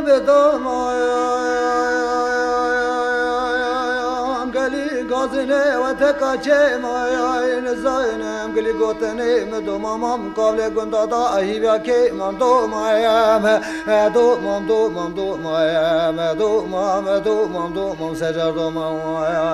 بدم قلي قازني وتكاچه ماين زينم قلي قوتني مدوم مام قبل قند داهي بك مام دو مايام دو مام دو مام دو مايام دو مام دو مام دو مام سجر دو مام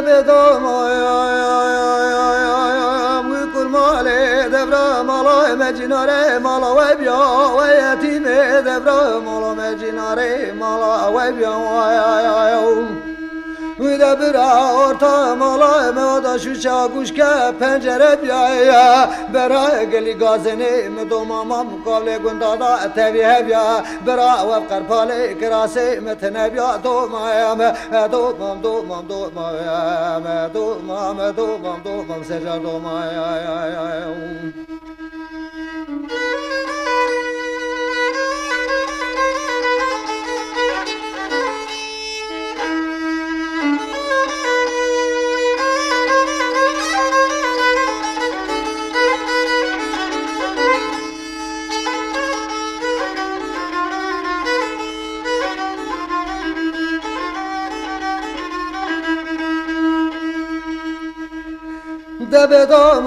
بدم ويكون مالي دبر مالا مجناري مالا ويبيا ويتيم دبر مالا مجناري مالا ويبيا ويدبر orta mala mevada şu çakuş ke pencere biyaya bera geli gazeni medomamam kavle gundada tevihe biya bera ve karpale kirase metene biya domaya me domam domam domaya me domam domam domam secar domaya دبدم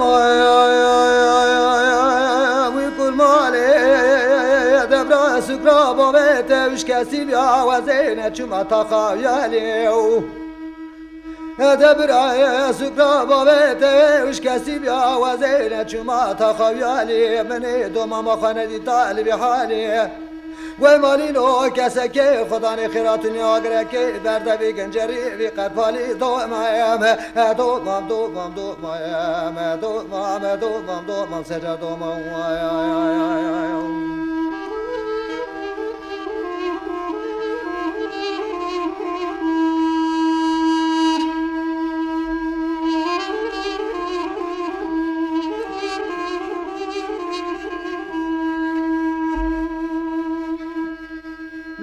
ويكون مالي دبر سكرا بابت وش كسب يا وزينة شما تخيلي دبر سكرا بابت وش كسب يا وزينة شما تخيلي من دوما خندي طالب حالي ومالينو كسكي خداني خيراتني اغركي برده بي گنجري بي قرفالي دومام دومام دومام دومام دومام دومام دومام سجا دومام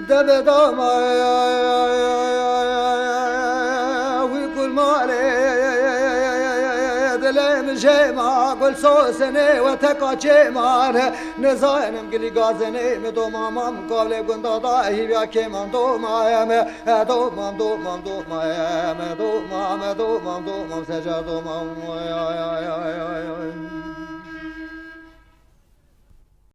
دبدم ويقول مالي دلم جيما قل سوسني وتكاچي مان نزاينم قلي غازني مدومام قبل قند داهي بيا كيمان دومام دومام دومام دومام دومام دومام دومام سجا دومام